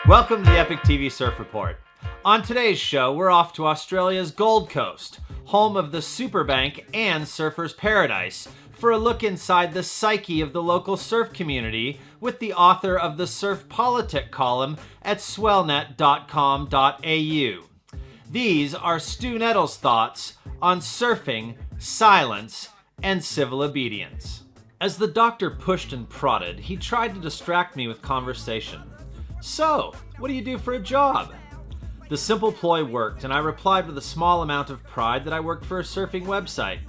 Welcome to the Epic TV Surf Report. On today's show, we're off to Australia's Gold Coast, home of the Superbank and Surfers Paradise, for a look inside the psyche of the local surf community with the author of the Surf Politic column at swellnet.com.au. These are Stu Nettles' thoughts on surfing, silence, and civil obedience. As the doctor pushed and prodded, he tried to distract me with conversation. So, what do you do for a job? The simple ploy worked, and I replied with a small amount of pride that I worked for a surfing website.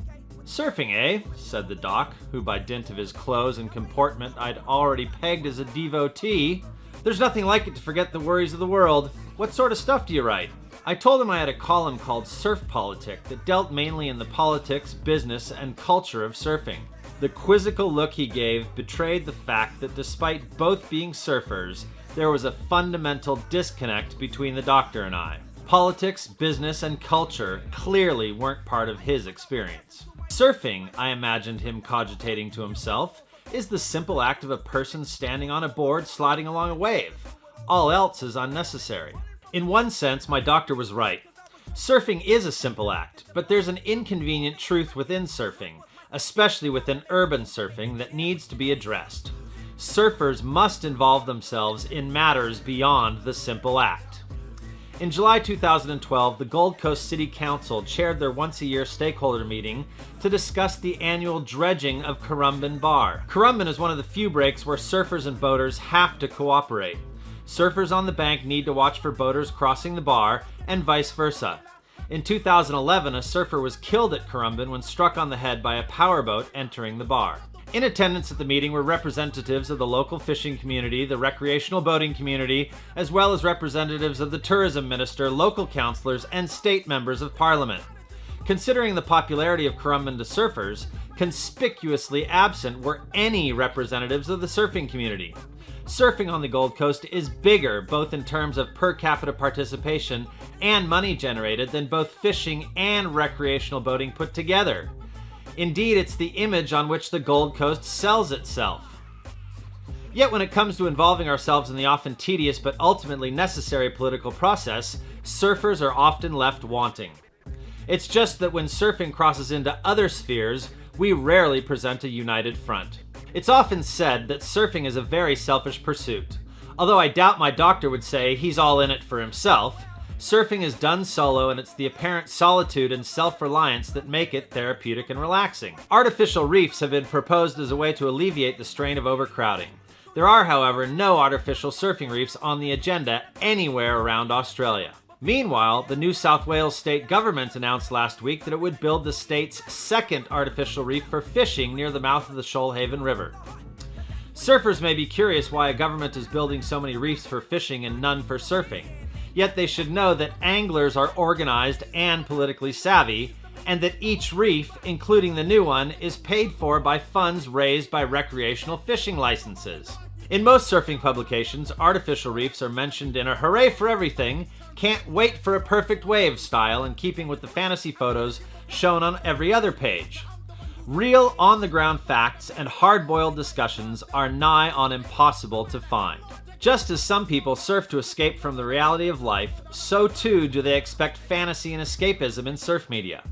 Surfing, eh? Said the doc, who by dint of his clothes and comportment I'd already pegged as a devotee. There's nothing like it to forget the worries of the world. What sort of stuff do you write? I told him I had a column called Surf Politic that dealt mainly in the politics, business, and culture of surfing. The quizzical look he gave betrayed the fact that despite both being surfers, there was a fundamental disconnect between the doctor and I. Politics, business, and culture clearly weren't part of his experience. Surfing, I imagined him cogitating to himself, is the simple act of a person standing on a board sliding along a wave. All else is unnecessary. In one sense, my doctor was right. Surfing is a simple act, but there's an inconvenient truth within surfing, especially within urban surfing, that needs to be addressed. Surfers must involve themselves in matters beyond the simple act. In July 2012, the Gold Coast City Council chaired their once-a-year stakeholder meeting to discuss the annual dredging of Currumbin Bar. Currumbin is one of the few breaks where surfers and boaters have to cooperate. Surfers on the bank need to watch for boaters crossing the bar, and vice versa. In 2011, a surfer was killed at Currumbin when struck on the head by a powerboat entering the bar. In attendance at the meeting were representatives of the local fishing community, the recreational boating community, as well as representatives of the tourism minister, local councillors, and state members of parliament. Considering the popularity of Currumbin to surfers, conspicuously absent were any representatives of the surfing community. Surfing on the Gold Coast is bigger, both in terms of per capita participation and money generated, than both fishing and recreational boating put together. Indeed, it's the image on which the Gold Coast sells itself. Yet when it comes to involving ourselves in the often tedious but ultimately necessary political process, surfers are often left wanting. It's just that when surfing crosses into other spheres, we rarely present a united front. It's often said that surfing is a very selfish pursuit. Although I doubt my doctor would say he's all in it for himself, surfing is done solo, and it's the apparent solitude and self-reliance that make it therapeutic and relaxing. Artificial reefs have been proposed as a way to alleviate the strain of overcrowding. There are, however, no artificial surfing reefs on the agenda anywhere around Australia. Meanwhile, the New South Wales state government announced last week that it would build the state's second artificial reef for fishing near the mouth of the Shoalhaven River. Surfers may be curious why a government is building so many reefs for fishing and none for surfing. Yet they should know that anglers are organized and politically savvy, and that each reef, including the new one, is paid for by funds raised by recreational fishing licenses. In most surfing publications, artificial reefs are mentioned in a hooray for everything, can't wait for a perfect wave style, in keeping with the fantasy photos shown on every other page. Real on-the-ground facts and hard-boiled discussions are nigh on impossible to find. Just as some people surf to escape from the reality of life, so too do they expect fantasy and escapism in surf media.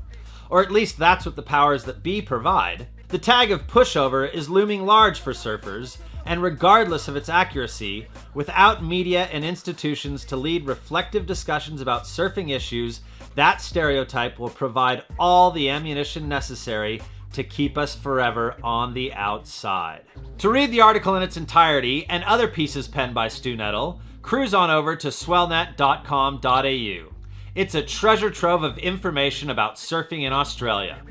Or at least that's what the powers that be provide. The tag of pushover is looming large for surfers, and regardless of its accuracy, without media and institutions to lead reflective discussions about surfing issues, that stereotype will provide all the ammunition necessary to keep us forever on the outside. To read the article in its entirety and other pieces penned by Stu Nettle, cruise on over to swellnet.com.au. It's a treasure trove of information about surfing in Australia.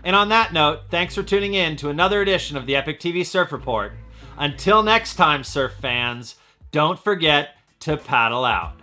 And on that note, thanks for tuning in to another edition of the Epic TV Surf Report. Until next time, surf fans, don't forget to paddle out.